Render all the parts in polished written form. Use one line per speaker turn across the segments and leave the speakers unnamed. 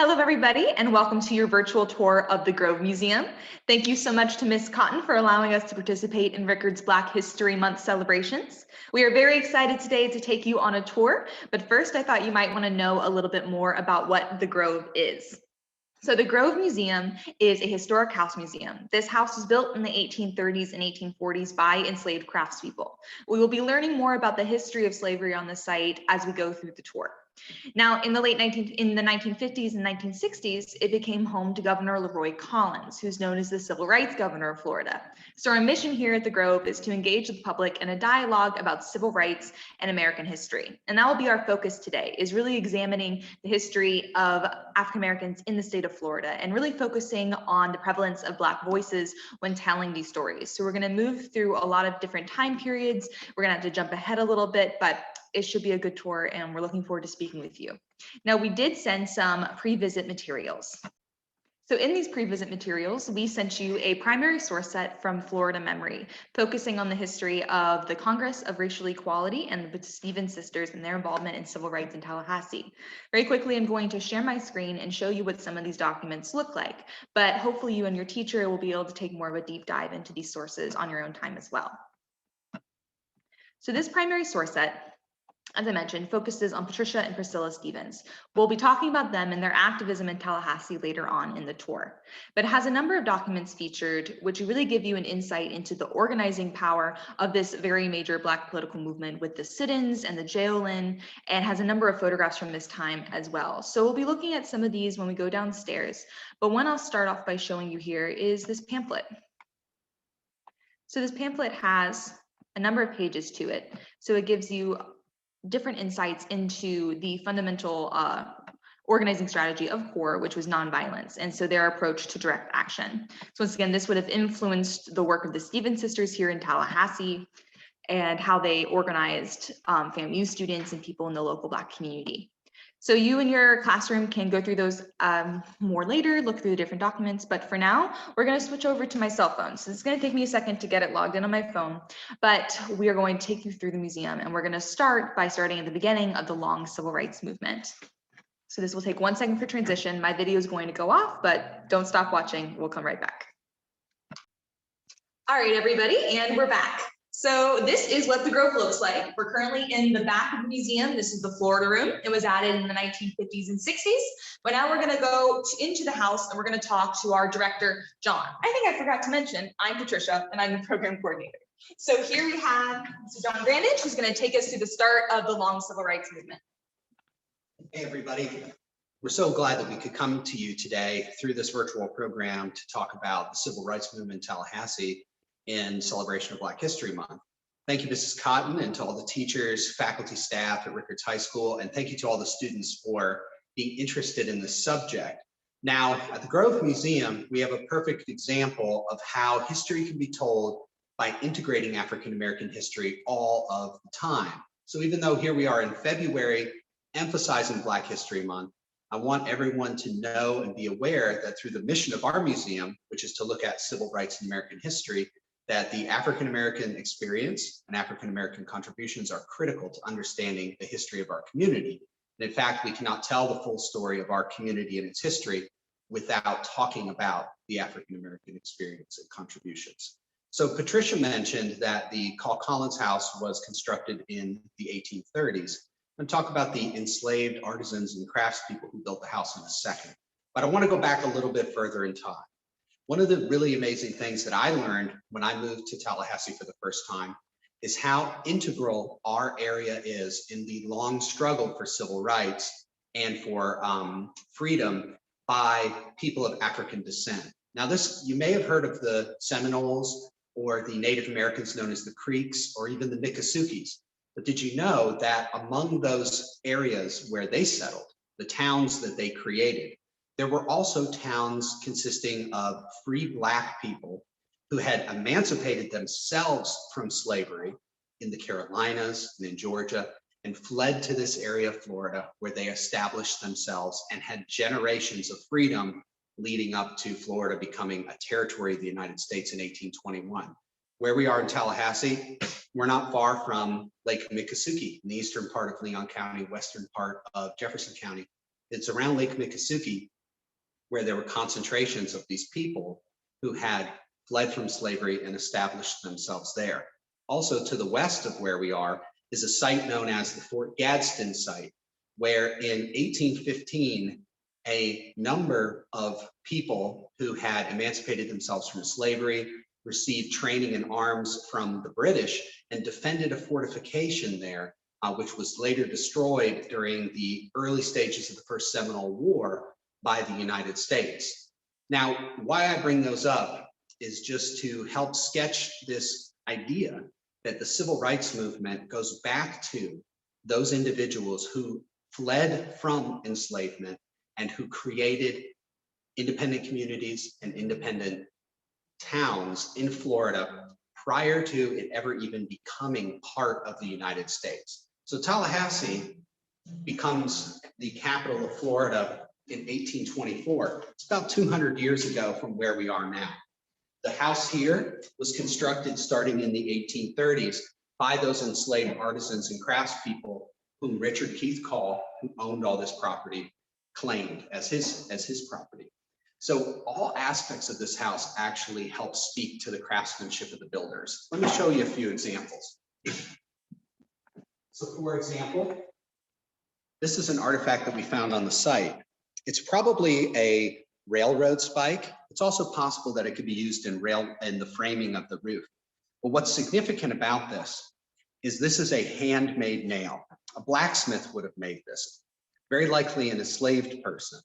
Hello, everybody, and welcome to your virtual tour of the Grove Museum. Thank you so much to Ms. Cotton for allowing us to participate in Rickards Black History Month celebrations. We are very excited today to take you on a tour, but first I thought you might want to know a little bit more about what the Grove is. So the Grove Museum is a historic house museum. This house was built in the 1830s and 1840s by enslaved craftspeople. We will be learning more about the history of slavery on the site as we go through the tour. Now, in the 1950s and 1960s, it became home to Governor Leroy Collins, who's known as the Civil Rights Governor of Florida. So our mission here at the Grove is to engage the public in a dialogue about civil rights and American history. And that will be our focus today, is really examining the history of African Americans in the state of Florida and really focusing on the prevalence of Black voices when telling these stories. So we're going to move through a lot of different time periods. We're going to have to jump ahead a little bit, but it should be a good tour and we're looking forward to speaking with you. Now, we did send some pre-visit materials. So in these pre-visit materials, we sent you a primary source set from Florida Memory, focusing on the history of the Congress of Racial Equality and the Stevens sisters and their involvement in civil rights in Tallahassee. Very quickly, I'm going to share my screen and show you what some of these documents look like, but hopefully you and your teacher will be able to take more of a deep dive into these sources on your own time as well. So this primary source set, as I mentioned, focuses on Patricia and Priscilla Stevens. We'll be talking about them and their activism in Tallahassee later on in the tour, but it has a number of documents featured which really give you an insight into the organizing power of this very major Black political movement with the sit-ins and the jail-in, and has a number of photographs from this time as well. So we'll be looking at some of these when we go downstairs, but one I'll start off by showing you here is this pamphlet. So this pamphlet has a number of pages to it, so it gives you different insights into the fundamental organizing strategy of CORE, which was nonviolence, and so their approach to direct action. So once again, this would have influenced the work of the Stevens sisters here in Tallahassee and how they organized FAMU students and people in the local Black community. So you in your classroom can go through those more later, look through the different documents, but for now, we're gonna switch over to my cell phone. So it's gonna take me a second to get it logged in on my phone, but we are going to take you through the museum, and we're gonna start by starting at the beginning of the long civil rights movement. So this will take 1 second for transition. My video is going to go off, but don't stop watching, we'll come right back. All right, everybody, and we're back. So this is what the Grove looks like. We're currently in the back of the museum. This is the Florida room. It was added in the 1950s and 60s, but now we're gonna go into the house and we're gonna talk to our director, John. I think I forgot to mention, I'm Patricia and I'm the program coordinator. So here we have Mr. John Grandage, who's gonna take us through the start of the long civil rights movement.
Hey, everybody. We're so glad that we could come to you today through this virtual program to talk about the civil rights movement in Tallahassee in celebration of Black History Month. Thank you, Mrs. Cotton, and to all the teachers, faculty, staff at Rickards High School, and thank you to all the students for being interested in this subject. Now, at the Grove Museum, we have a perfect example of how history can be told by integrating African American history all of the time. So even though here we are in February, emphasizing Black History Month, I want everyone to know and be aware that through the mission of our museum, which is to look at civil rights in American history, that the African American experience and African American contributions are critical to understanding the history of our community. And in fact, we cannot tell the full story of our community and its history without talking about the African American experience and contributions. So Patricia mentioned that the Call Collins House was constructed in the 1830s. I'm going to talk about the enslaved artisans and craftspeople who built the house in a second, but I want to go back a little bit further in time. One of the really amazing things that I learned when I moved to Tallahassee for the first time is how integral our area is in the long struggle for civil rights and for freedom by people of African descent. Now this, you may have heard of the Seminoles or the Native Americans known as the Creeks or even the Miccosukes. But did you know that among those areas where they settled, the towns that they created, there were also towns consisting of free Black people who had emancipated themselves from slavery in the Carolinas and in Georgia and fled to this area of Florida where they established themselves and had generations of freedom leading up to Florida becoming a territory of the United States in 1821. Where we are in Tallahassee, we're not far from Lake Miccosukee in the eastern part of Leon County, western part of Jefferson County. It's around Lake Miccosukee, where there were concentrations of these people who had fled from slavery and established themselves there. Also to the west of where we are is a site known as the Fort Gadsden site, where in 1815, a number of people who had emancipated themselves from slavery, received training in arms from the British, and defended a fortification there, which was later destroyed during the early stages of the First Seminole War by the United States. Now, why I bring those up is just to help sketch this idea that the civil rights movement goes back to those individuals who fled from enslavement and who created independent communities and independent towns in Florida prior to it ever even becoming part of the United States. So Tallahassee becomes the capital of Florida in 1824. It's about 200 years ago from where we are now. The house here was constructed starting in the 1830s by those enslaved artisans and craftspeople whom Richard Keith Call, who owned all this property, claimed as his property. So all aspects of this house actually help speak to the craftsmanship of the builders. Let me show you a few examples. So for example, this is an artifact that we found on the site. It's probably a railroad spike. It's also possible that it could be used in the framing of the roof. But what's significant about this is a handmade nail. A blacksmith would have made this, very likely an enslaved person.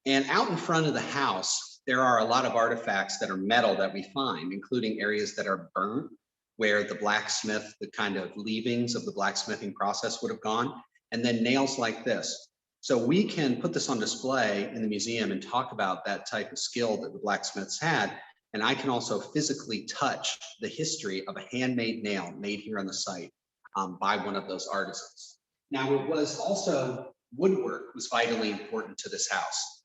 And out in front of the house, there are a lot of artifacts that are metal that we find, including areas that are burnt, where the blacksmith, the kind of leavings of the blacksmithing process would have gone, and then nails like this. So we can put this on display in the museum and talk about that type of skill that the blacksmiths had. And I can also physically touch the history of a handmade nail made here on the site by one of those artisans. Now, it was also woodwork was vitally important to this house.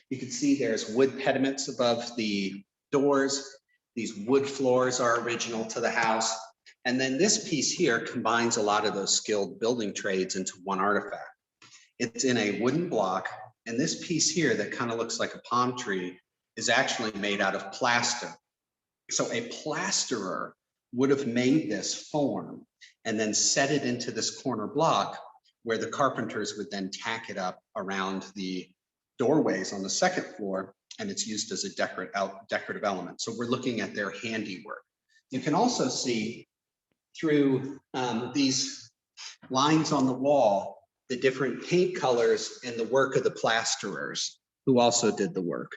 You can see there's wood pediments above the doors. These wood floors are original to the house. And then this piece here combines a lot of those skilled building trades into one artifact. It's in a wooden block, and this piece here that kind of looks like a palm tree is actually made out of plaster. So a plasterer would have made this form and then set it into this corner block where the carpenters would then tack it up around the doorways on the second floor, and it's used as a decorative element. So we're looking at their handiwork. You can also see through these lines on the wall the different paint colors and the work of the plasterers who also did the work.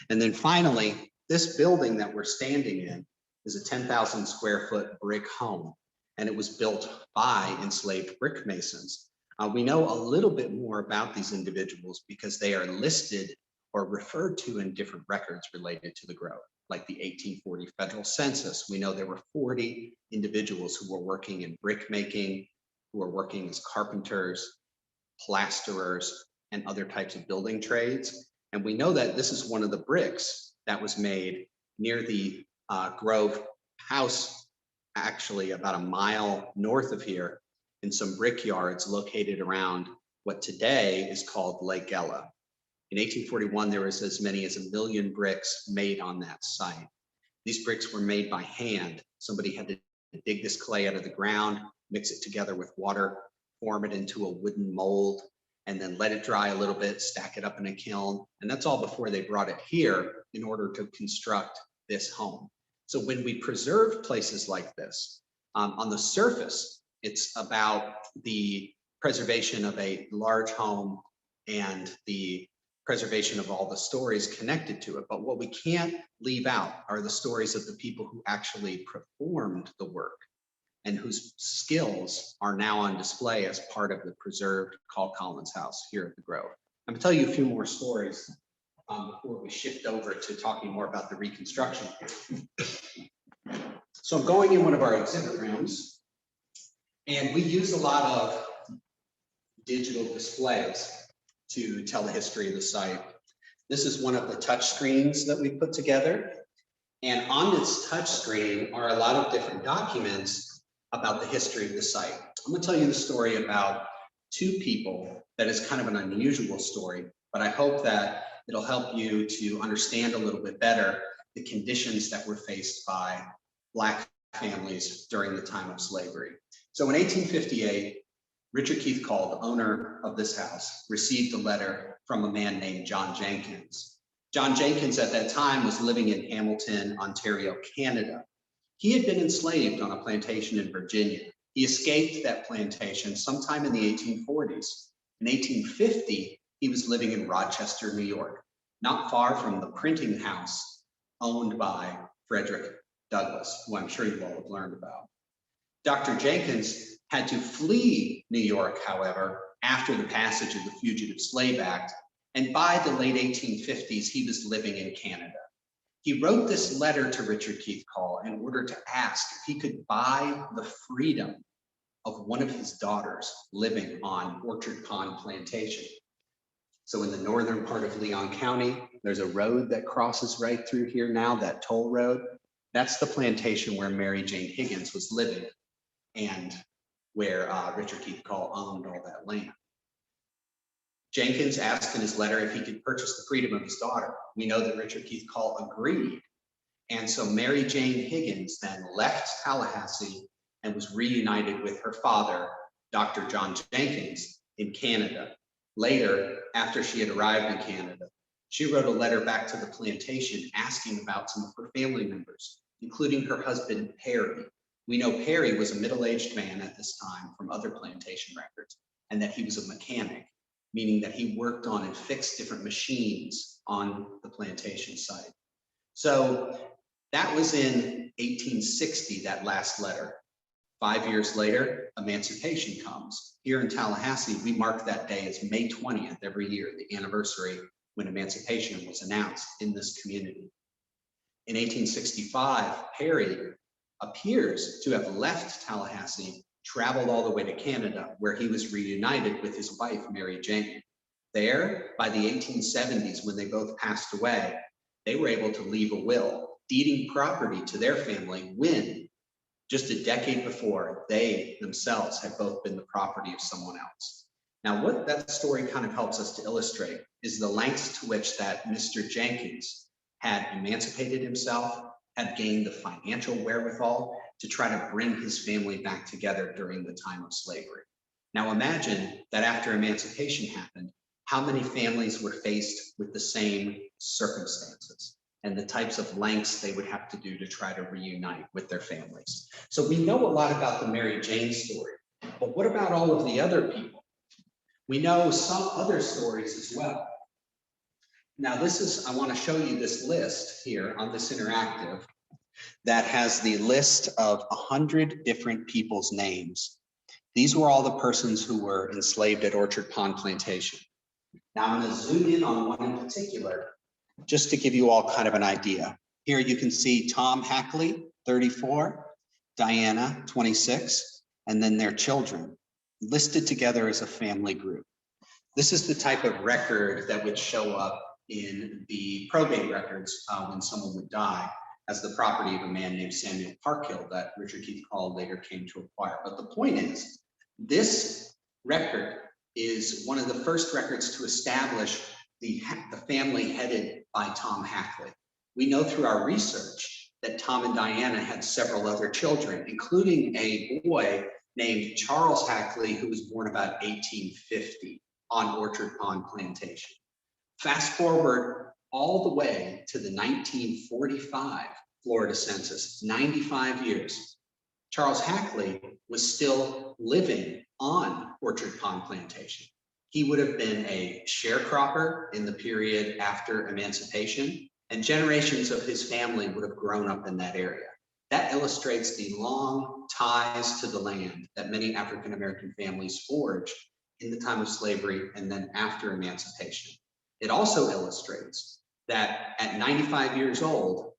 And then finally, this building that we're standing in is a 10,000 square foot brick home, and it was built by enslaved brick masons. We know a little bit more about these individuals because they are listed or referred to in different records related to the Grove, like the 1840 federal census. We know there were 40 individuals who were working in brick making, who were working as carpenters, plasterers, and other types of building trades. And we know that this is one of the bricks that was made near the Grove house, actually about a mile north of here, in some brick yards located around what today is called Lake Ella. In 1841, there was as many as 1 million bricks made on that site. These bricks were made by hand. Somebody had to dig this clay out of the ground, mix it together with water, form it into a wooden mold, and then let it dry a little bit, stack it up in a kiln. And that's all before they brought it here in order to construct this home. So when we preserve places like this, on the surface, it's about the preservation of a large home and the preservation of all the stories connected to it. But what we can't leave out are the stories of the people who actually performed the work and whose skills are now on display as part of the preserved Call Collins house here at the Grove. I'm gonna tell you a few more stories before we shift over to talking more about the Reconstruction. So I'm going in one of our exhibit rooms, and we use a lot of digital displays to tell the history of the site. This is one of the touch screens that we put together. And on this touch screen are a lot of different documents about the history of the site. I'm gonna tell you the story about two people that is kind of an unusual story, but I hope that it'll help you to understand a little bit better the conditions that were faced by Black families during the time of slavery. So in 1858, Richard Keith Call, the owner of this house, received a letter from a man named John Jenkins. John Jenkins at that time was living in Hamilton, Ontario, Canada. He had been enslaved on a plantation in Virginia. He escaped that plantation sometime in the 1840s. In 1850, he was living in Rochester, New York, not far from the printing house owned by Frederick Douglass, who I'm sure you all have learned about. Dr. Jenkins had to flee New York, however, after the passage of the Fugitive Slave Act, and by the late 1850s, he was living in Canada. He wrote this letter to Richard Keith Call in order to ask if he could buy the freedom of one of his daughters living on Orchard Pond Plantation. So in the northern part of Leon County, there's a road that crosses right through here now, that toll road. That's the plantation where Mary Jane Higgins was living and where Richard Keith Call owned all that land. Jenkins asked in his letter if he could purchase the freedom of his daughter. We know that Richard Keith Call agreed. And so Mary Jane Higgins then left Tallahassee and was reunited with her father, Dr. John Jenkins, in Canada. Later, after she had arrived in Canada, she wrote a letter back to the plantation asking about some of her family members, including her husband, Perry. We know Perry was a middle-aged man at this time from other plantation records, and that he was a mechanic, meaning that he worked on and fixed different machines on the plantation site. So that was in 1860, that last letter. 5 years later, emancipation comes. Here in Tallahassee, we mark that day as May 20th every year, the anniversary when emancipation was announced in this community. In 1865, Perry appears to have left Tallahassee, traveled all the way to Canada, where he was reunited with his wife, Mary Jane. There, by the 1870s, when they both passed away, they were able to leave a will, deeding property to their family when, just a decade before, they themselves had both been the property of someone else. Now, what that story kind of helps us to illustrate is the lengths to which that Mr. Jenkins had emancipated himself, had gained the financial wherewithal to try to bring his family back together during the time of slavery. Now imagine that after emancipation happened, how many families were faced with the same circumstances and the types of lengths they would have to do to try to reunite with their families. So we know a lot about the Mary Jane story, but what about all of the other people? We know some other stories as well. Now I want to show you this list here on this interactive that has the list of 100 different people's names. These were all the persons who were enslaved at Orchard Pond Plantation. Now I'm going to zoom in on one in particular, just to give you all kind of an idea. Here you can see Tom Hackley, 34, Diana, 26, and then their children, listed together as a family group. This is the type of record that would show up in the probate records when someone would die as the property of a man named Samuel Parkhill that Richard Keith Call later came to acquire. But the point is, this record is one of the first records to establish the family headed by Tom Hackley. We know through our research that Tom and Diana had several other children, including a boy named Charles Hackley, who was born about 1850 on Orchard Pond Plantation. Fast forward all the way to the 1945 Florida census, 95 years. Charles Hackley was still living on Orchard Pond Plantation. He would have been a sharecropper in the period after emancipation, and generations of his family would have grown up in that area. That illustrates the long ties to the land that many African-American families forged in the time of slavery and then after emancipation. It also illustrates that at 95 years old,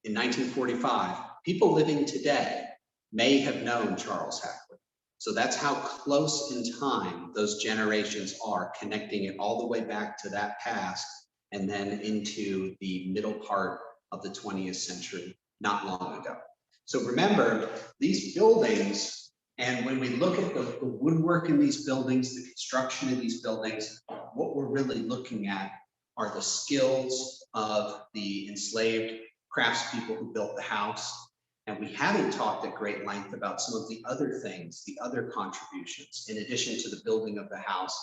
in 1945, people living today may have known Charles Hackley. So that's how close in time those generations are, connecting it all the way back to that past and then into the middle part of the 20th century, not long ago. So remember, these buildings And when we look at the woodwork in these buildings, the construction of these buildings, what we're really looking at are the skills of the enslaved craftspeople who built the house. And we haven't talked at great length about some of the other things, the other contributions, in addition to the building of the house,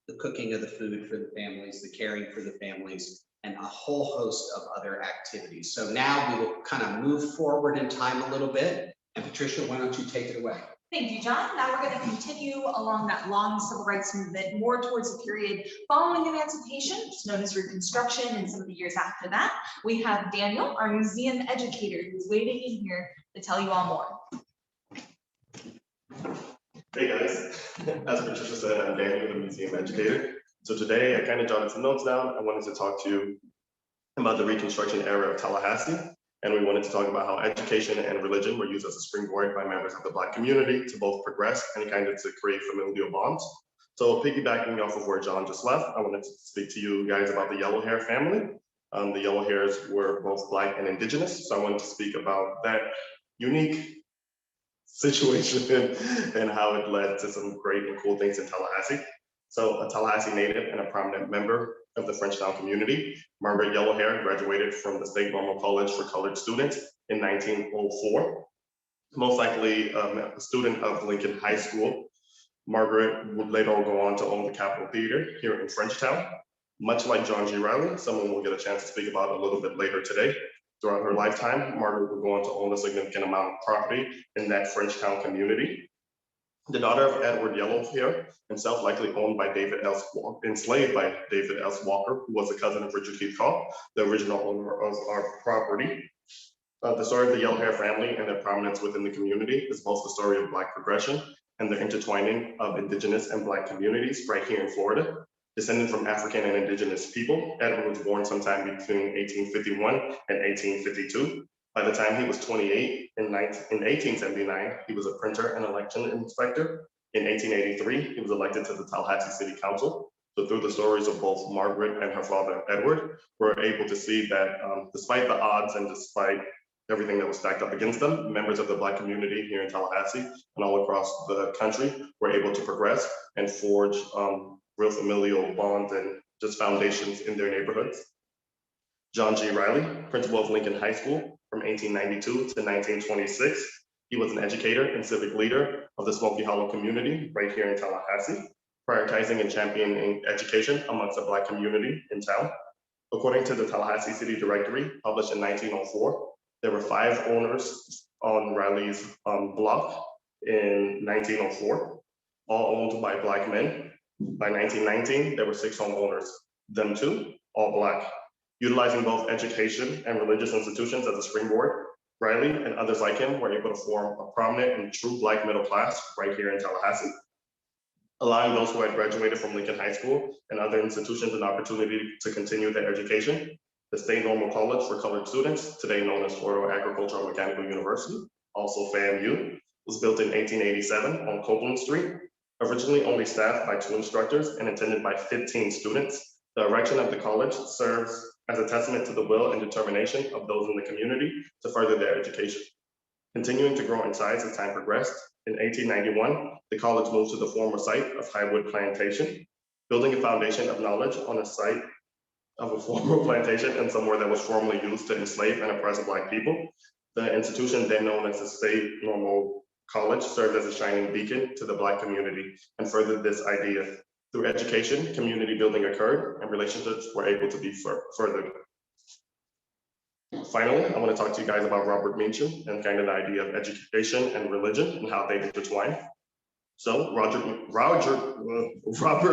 the cooking of the food for the families, the caring for the families, and a whole host of other activities. So now we will kind of move forward in time a little bit. And Patricia, why don't you take it away?
Thank you, John. Now we're going to continue along that long civil rights movement, more towards the period following emancipation, it's known as Reconstruction, and some of the years after that. We have Daniel, our museum educator, who's waiting in here to tell you all more.
Hey guys, as Patricia said, I'm Daniel, the museum educator. So today I kind of jotted some notes down. I wanted to talk to you about the Reconstruction era of Tallahassee. And we wanted to talk about how education and religion were used as a springboard by members of the Black community to both progress and kind of to create familial bonds. So piggybacking off of where John just left, I wanted to speak to you guys about the Yellow Hair family. The Yellow Hairs were both Black and Indigenous. So I wanted to speak about that unique situation and how it led to some great and cool things in Tallahassee. So a Tallahassee native and a prominent member of the Frenchtown community, Margaret Yellowhair graduated from the State Normal College for Colored Students in 1904. Most likely a student of Lincoln High School, Margaret would later go on to own the Capitol Theater here in Frenchtown. Much like John G. Riley, someone we'll get a chance to speak about a little bit later today. Throughout her lifetime, Margaret would go on to own a significant amount of property in that Frenchtown community. The daughter of Edward Yellowhair, himself likely owned by enslaved by David S. Walker, who was a cousin of Richard Keith Call, the original owner of our property. The story of the Yellowhair family and their prominence within the community is both the story of Black progression and the intertwining of Indigenous and Black communities right here in Florida. Descended from African and Indigenous people, Edward was born sometime between 1851 and 1852. By the time he was 28, in 1879, he was a printer and election inspector. In 1883, he was elected to the Tallahassee City Council. So through the stories of both Margaret and her father, Edward, we're able to see that despite the odds and despite everything that was stacked up against them, members of the Black community here in Tallahassee and all across the country were able to progress and forge real familial bonds and just foundations in their neighborhoods. John G. Riley, principal of Lincoln High School from 1892 to 1926. He was an educator and civic leader of the Smoky Hollow community right here in Tallahassee, prioritizing and championing education amongst the Black community in town. According to the Tallahassee City Directory, published in 1904, there were 5 owners on Riley's block in 1904, all owned by Black men. By 1919, there were 6 homeowners, them too, all Black. Utilizing both education and religious institutions as a springboard, Riley and others like him were able to form a prominent and true Black middle class right here in Tallahassee, allowing those who had graduated from Lincoln High School and other institutions an opportunity to continue their education. The State Normal College for Colored Students, today known as Florida Agricultural and Mechanical University, also FAMU, was built in 1887 on Copeland Street, originally only staffed by 2 instructors and attended by 15 students. The erection of the college serves as a testament to the will and determination of those in the community to further their education. Continuing to grow in size as time progressed, in 1891, the college moved to the former site of Highwood Plantation, building a foundation of knowledge on a site of a former plantation and somewhere that was formerly used to enslave and oppress Black people. The institution, then known as the State Normal College, served as a shining beacon to the Black community and furthered this idea. Through education, community building occurred and relationships were able to be furthered. Finally, I want to talk to you guys about Robert Meacham and kind of the idea of education and religion and how they intertwine. So Robert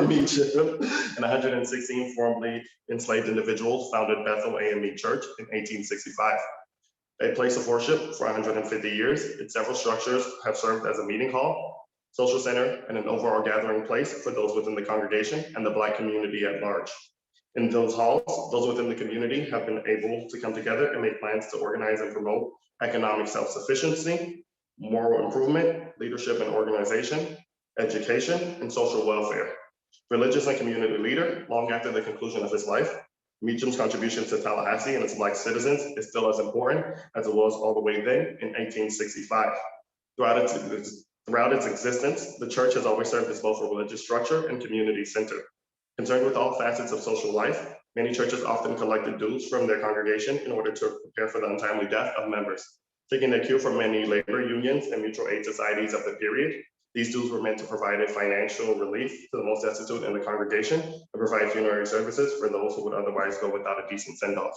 Meacham and 116 formerly enslaved individuals founded Bethel AME Church in 1865. A place of worship for 150 years, its several structures have served as a meeting hall, social center, and an overall gathering place for those within the congregation and the Black community at large. In those halls, those within the community have been able to come together and make plans to organize and promote economic self-sufficiency, moral improvement, leadership and organization, education, and social welfare. Religious and community leader, long after the conclusion of his life, Meacham's contribution to Tallahassee and its Black citizens is still as important as it was all the way then in 1865. Throughout its Throughout its existence, the church has always served as both a religious structure and community center. Concerned with all facets of social life, many churches often collected dues from their congregation in order to prepare for the untimely death of members. Taking a cue from many labor unions and mutual aid societies of the period, these dues were meant to provide a financial relief to the most destitute in the congregation and provide funerary services for those who would otherwise go without a decent send-off.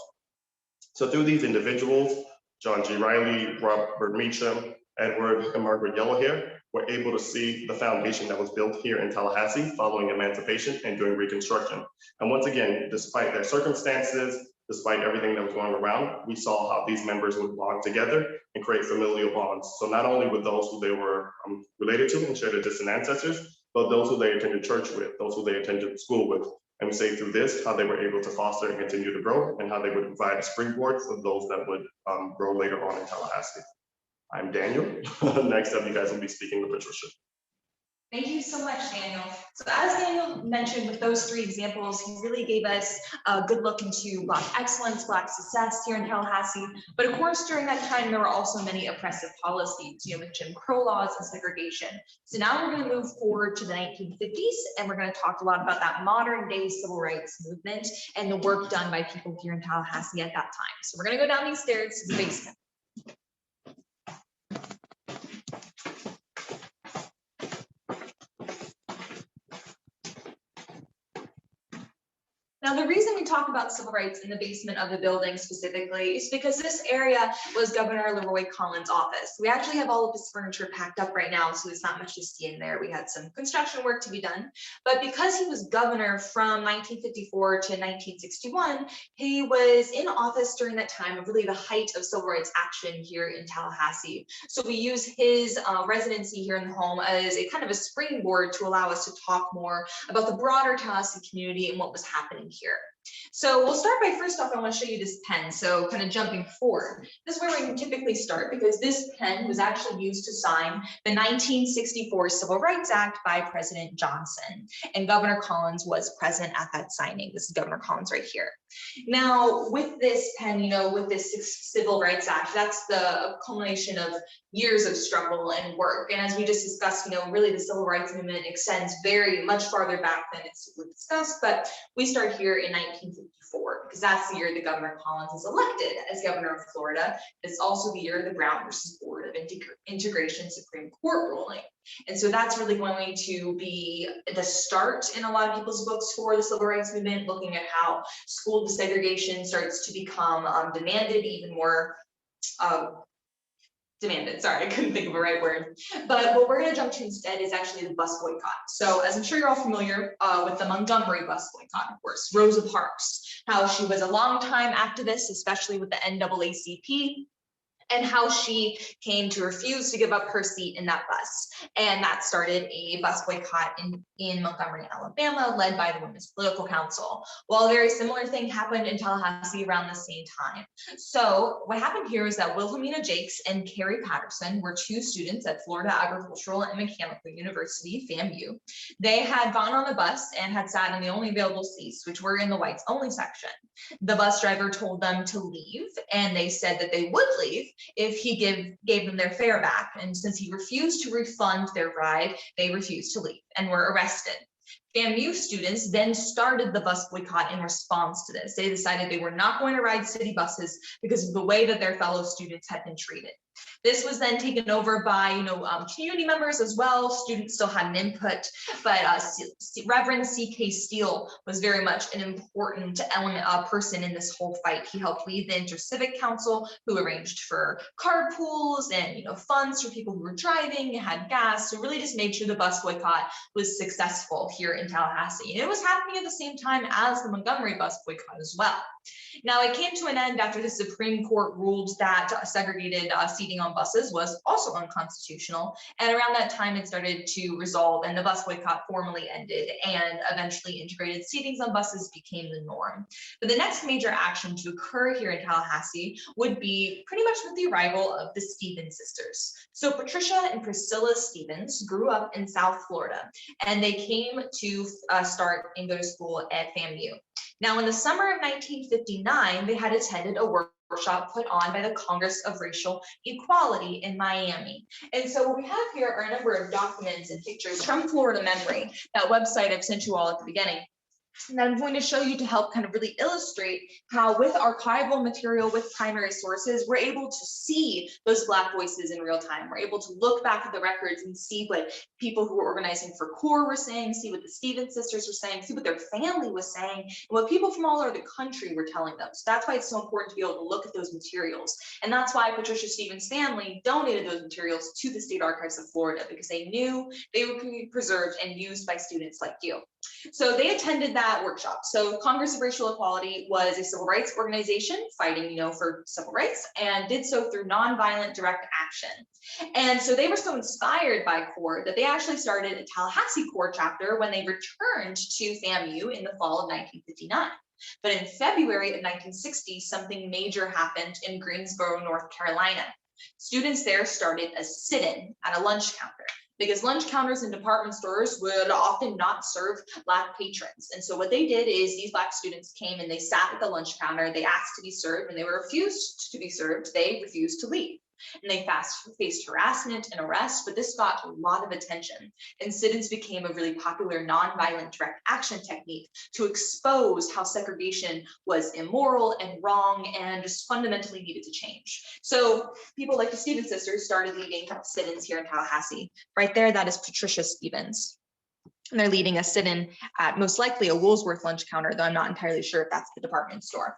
So through these individuals, John G. Riley, Robert Meacham, Edward and Margaret Yellowhair were able to see the foundation that was built here in Tallahassee following emancipation and during Reconstruction. And once again, despite their circumstances, despite everything that was going around, we saw how these members would bond together and create familial bonds. So not only with those who they were related to and shared a distant ancestors, but those who they attended church with, those who they attended school with. And we say through this, how they were able to foster and continue to grow, and how they would provide a springboard for those that would grow later on in Tallahassee. I'm Daniel. Next up, you guys will be speaking with Patricia.
Thank you so much, Daniel. So as Daniel mentioned with those three examples, he really gave us a good look into Black excellence, Black success here in Tallahassee. But of course, during that time, there were also many oppressive policies, with Jim Crow laws and segregation. So now we're going to move forward to the 1950s, and we're going to talk a lot about that modern day civil rights movement and the work done by people here in Tallahassee at that time. So we're going to go down these stairs to the basement. Now, the reason we talk about civil rights in the basement of the building specifically is because this area was Governor Leroy Collins' office. We actually have all of his furniture packed up right now, so there's not much to see in there. We had some construction work to be done, but because he was governor from 1954 to 1961, he was in office during that time of really the height of civil rights action here in Tallahassee. So we use his residency here in the home as a kind of a springboard to allow us to talk more about the broader Tallahassee community and what was happening here. So we'll start by, first off, I want to show you this pen. So kind of jumping forward, this is where we typically start, because this pen was actually used to sign the 1964 Civil Rights Act by President Johnson. And Governor Collins was present at that signing. This is Governor Collins right here. Now, with this pen, with this Civil Rights Act, that's the culmination of years of struggle and work. And as we just discussed, really the civil rights movement extends very much farther back than it's discussed, but we start here in 1954, because that's the year that Governor Collins is elected as governor of Florida. It's also the year of the Brown versus Board of Integration Supreme Court ruling. And so that's really going to be the start in a lot of people's books for the civil rights movement, looking at how school desegregation starts to become demanded, even more demanded. Sorry, I couldn't think of a right word. But what we're going to jump to instead is actually the bus boycott. So as I'm sure you're all familiar with the Montgomery bus boycott, of course, Rosa Parks, how she was a longtime activist, especially with the NAACP, and how she came to refuse to give up her seat in that bus. And that started a bus boycott in Montgomery, Alabama, led by the Women's Political Council. Well, a very similar thing happened in Tallahassee around the same time. So what happened here is that Wilhelmina Jakes and Carrie Patterson were two students at Florida Agricultural and Mechanical University, FAMU. They had gone on the bus and had sat in the only available seats, which were in the whites only section. The bus driver told them to leave, and they said that they would leave if he gave them their fare back. And since he refused to refund their ride, they refused to leave and were arrested. FAMU students then started the bus boycott in response to this. They decided they were not going to ride city buses because of the way that their fellow students had been treated. This was then taken over by, community members as well. Students still had an input, but Reverend C.K. Steele was very much an important person in this whole fight. He helped lead the Intercivic Council, who arranged for carpools and funds for people who were driving, had gas, so really just made sure the bus boycott was successful here in Tallahassee. And it was happening at the same time as the Montgomery bus boycott as well. Now, it came to an end after the Supreme Court ruled that segregated seating on buses was also unconstitutional. And around that time, it started to resolve, and the bus boycott formally ended, and eventually integrated seatings on buses became the norm. But the next major action to occur here in Tallahassee would be pretty much with the arrival of the Stevens sisters. So Patricia and Priscilla Stevens grew up in South Florida, and they came to start and go to school at FAMU. Now, in the summer of 1959, they had attended a work workshop put on by the Congress of Racial Equality in Miami. And so what we have here are a number of documents and pictures from Florida Memory, that website I've sent you all at the beginning. And I'm going to show you to help kind of really illustrate how with archival material, with primary sources, we're able to see those Black voices in real time. We're able to look back at the records and see what people who were organizing for CORE were saying, see what the Stevens sisters were saying, see what their family was saying, and what people from all over the country were telling them. So that's why it's so important to be able to look at those materials. And that's why Patricia Stevens' family donated those materials to the State Archives of Florida, because they knew they would be preserved and used by students like you. So they attended that workshop. So Congress of Racial Equality was a civil rights organization fighting, for civil rights, and did so through nonviolent direct action. And so they were so inspired by CORE that they actually started a Tallahassee CORE chapter when they returned to FAMU in the fall of 1959. But in February of 1960, something major happened in Greensboro, North Carolina. Students there started a sit-in at a lunch counter, because lunch counters in department stores would often not serve Black patrons. And so what they did is these Black students came and they sat at the lunch counter, they asked to be served, and they were refused to be served. They refused to leave. And they faced harassment and arrest, but this got a lot of attention. And sit-ins became a really popular nonviolent direct action technique to expose how segregation was immoral and wrong and just fundamentally needed to change. So people like the Stevens sisters started leading sit-ins here in Tallahassee. Right there, that is Patricia Stevens. And they're leading a sit-in at most likely a Woolworth lunch counter, though I'm not entirely sure if that's the department store.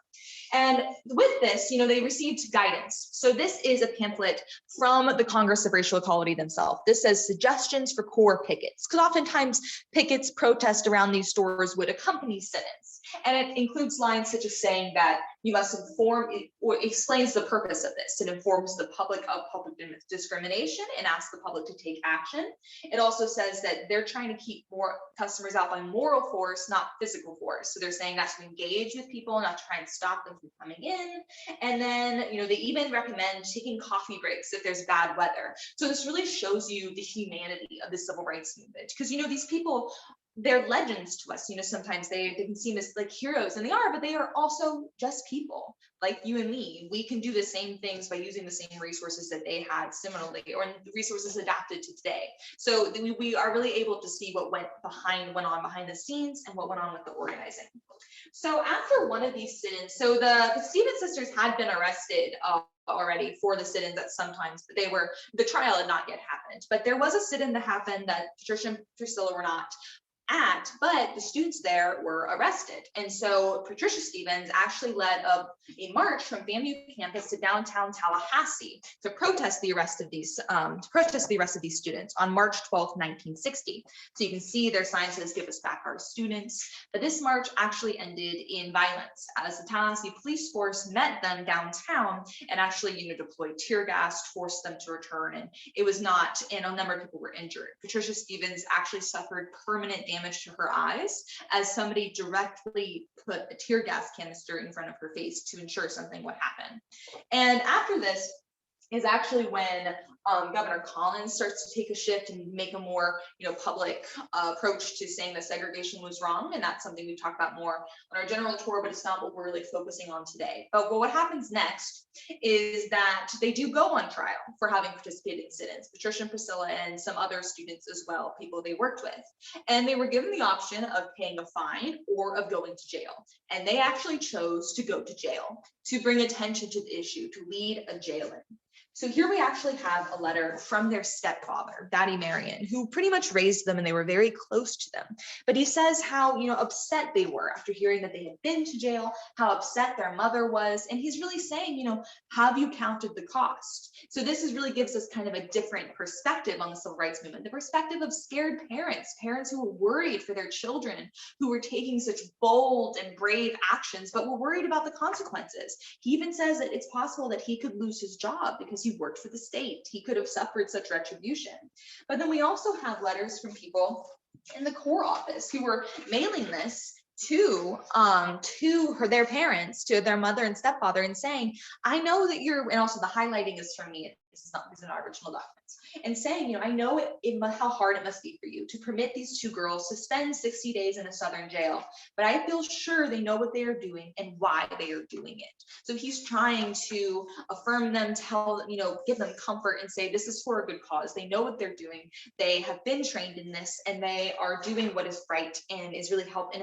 And with this, they received guidance. So this is a pamphlet from the Congress of Racial Equality themselves. This says suggestions for CORE pickets, because oftentimes pickets, protests around these stores would accompany sit-ins. And it includes lines such as saying that you must inform, or explains the purpose of this. It informs the public of public discrimination and asks the public to take action. It also says that they're trying to keep more customers out by moral force, not physical force. So they're saying not to engage with people, not to try and stop them from coming in. And then, they even recommend taking coffee breaks if there's bad weather. So this really shows you the humanity of the civil rights movement, because, these people, they're legends to us. Sometimes they can seem as like heroes, and they are, but they are also just people like you and me. We can do the same things by using the same resources that they had similarly, or resources adapted to today. So we are really able to see what went on behind the scenes and what went on with the organizing. So after one of these sit-ins, so the Stevens sisters had been arrested already for the sit-ins at some times, but the trial had not yet happened. But there was a sit-in that happened that Patricia and Priscilla were not at, but the students there were arrested. And so Patricia Stevens actually led a march from FAMU campus to downtown Tallahassee to protest the arrest of these students on March 12th, 1960. So you can see their sign says, "Give us back our students." But this march actually ended in violence, as the Tallahassee police force met them downtown and actually, deployed tear gas, forced them to return. And it was not, and a number of people were injured. Patricia Stevens actually suffered permanent damage to her eyes, as somebody directly put a tear gas canister in front of her face to ensure something would happen. And after this is actually when Governor Collins starts to take a shift and make a more public approach to saying that segregation was wrong. And that's something we've talked about more on our general tour, but it's not what we're really focusing on today. But what happens next is that they do go on trial for having participated in sit-ins, Patricia and Priscilla and some other students as well, people they worked with. And they were given the option of paying a fine or of going to jail. And they actually chose to go to jail to bring attention to the issue, to lead a jail-in. So here we actually have a letter from their stepfather, Daddy Marion, who pretty much raised them and they were very close to them. But he says how, upset they were after hearing that they had been to jail, how upset their mother was. And he's really saying, have you counted the cost? So this really gives us kind of a different perspective on the civil rights movement, the perspective of scared parents who were worried for their children, who were taking such bold and brave actions, but were worried about the consequences. He even says that it's possible that he could lose his job because he worked for the state. He could have suffered such retribution. But then we also have letters from people in the CORE office who were mailing this to their parents, to their mother and stepfather, and saying, I know that and also the highlighting is from me. It these are not original documents, and saying, I know how hard it must be for you to permit these two girls to spend 60 days in a Southern jail, but I feel sure they know what they are doing and why they are doing it. So he's trying to affirm them, give them comfort and say, this is for a good cause. They know what they're doing. They have been trained in this, and they are doing what is right and it's really helping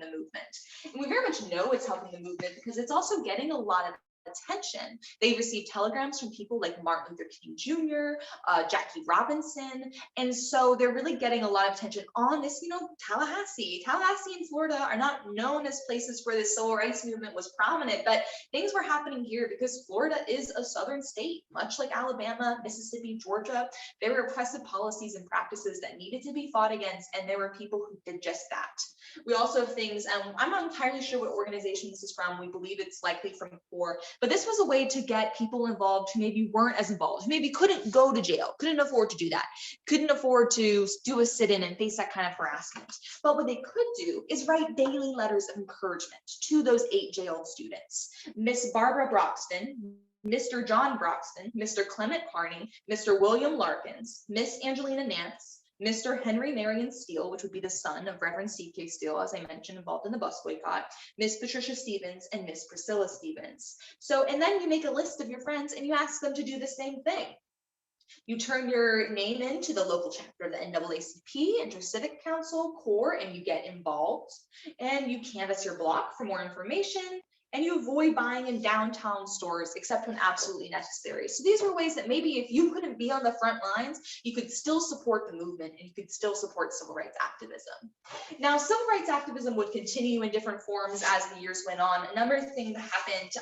the movement. And we very much know it's helping the movement because it's also getting a lot of attention. They received telegrams from people like Martin Luther King Jr., Jackie Robinson, and so they're really getting a lot of attention on this. Tallahassee and Florida are not known as places where the civil rights movement was prominent, but things were happening here because Florida is a southern state, much like Alabama, Mississippi, Georgia. There were oppressive policies and practices that needed to be fought against, and there were people who did just that. We also have things, and I'm not entirely sure what organization this is from. We believe it's likely from CORE, but this was a way to get people involved who maybe weren't as involved, who maybe couldn't go to jail, couldn't afford to do that, couldn't afford to do a sit-in and face that kind of harassment. But what they could do is write daily letters of encouragement to those 8 jailed students. Miss Barbara Broxton, Mr. John Broxton, Mr. Clement Carney, Mr. William Larkins, Miss Angelina Nance, Mr. Henry Marion Steele, which would be the son of Reverend Steve K. Steele, as I mentioned, involved in the bus boycott, Miss Patricia Stevens, and Miss Priscilla Stevens. So, and then you make a list of your friends and you ask them to do the same thing. You turn your name into the local chapter of the NAACP, Inter-Civic Council, CORE, and you get involved, and you canvass your block for more information, and you avoid buying in downtown stores except when absolutely necessary. So these were ways that maybe if you couldn't be on the front lines, you could still support the movement and you could still support civil rights activism. Now, civil rights activism would continue in different forms as the years went on. A number of things happened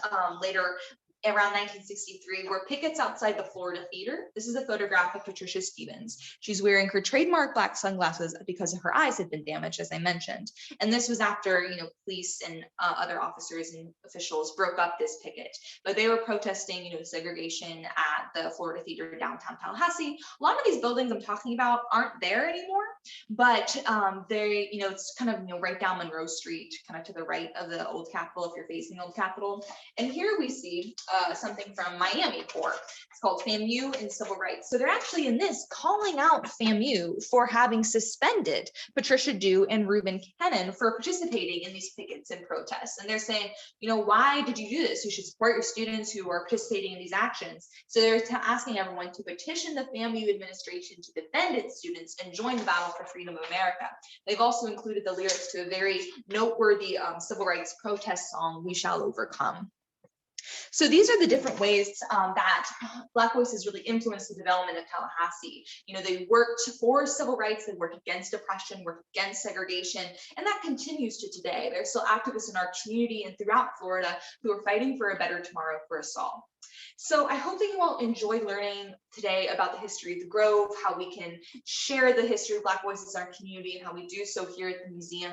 later around 1963 were pickets outside the Florida Theater. This is a photograph of Patricia Stevens. She's wearing her trademark black sunglasses because her eyes had been damaged, as I mentioned. And this was after, police and other officers and officials broke up this picket. But they were protesting, segregation at the Florida Theater downtown Tallahassee. A lot of these buildings I'm talking about aren't there anymore, but they, it's kind of, right down Monroe Street, kind of to the right of the old Capitol if you're facing Old Capitol. And here we see something from Miami CORE. It's called FAMU and Civil Rights. So they're actually in this calling out FAMU for having suspended Patricia Dew and Reuben Kennan for participating in these pickets and protests. And they're saying, why did you do this? You should support your students who are participating in these actions. So they're asking everyone to petition the FAMU administration to defend its students and join the battle for freedom of America. They've also included the lyrics to a very noteworthy civil rights protest song, We Shall Overcome. So these are the different ways that Black voices really influenced the development of Tallahassee. They worked for civil rights, they worked against oppression, worked against segregation, and that continues to today. There's still activists in our community and throughout Florida who are fighting for a better tomorrow for us all. So I hope that you all enjoyed learning today about the history of the Grove, how we can share the history of Black voices in our community, and how we do so here at the museum.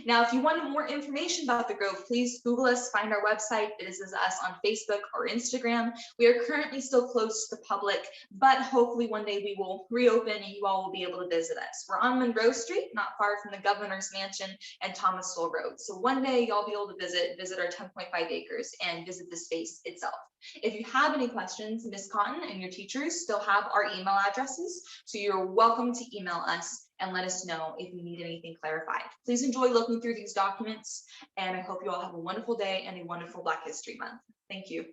Now, if you want more information about the Grove, please Google us, find our website. This is us on Facebook or Instagram. We are currently still closed to the public, but hopefully one day we will reopen and you all will be able to visit us. We're on Monroe Street, not far from the Governor's Mansion and Thomas Sowell Road. So one day y'all be able to visit our 10.5 acres and visit the space itself. If you have any questions, Ms. Cotton and your teachers still have our email addresses, so you're welcome to email us and let us know if you need anything clarified. Please enjoy looking through these documents, and I hope you all have a wonderful day and a wonderful Black History Month. Thank you.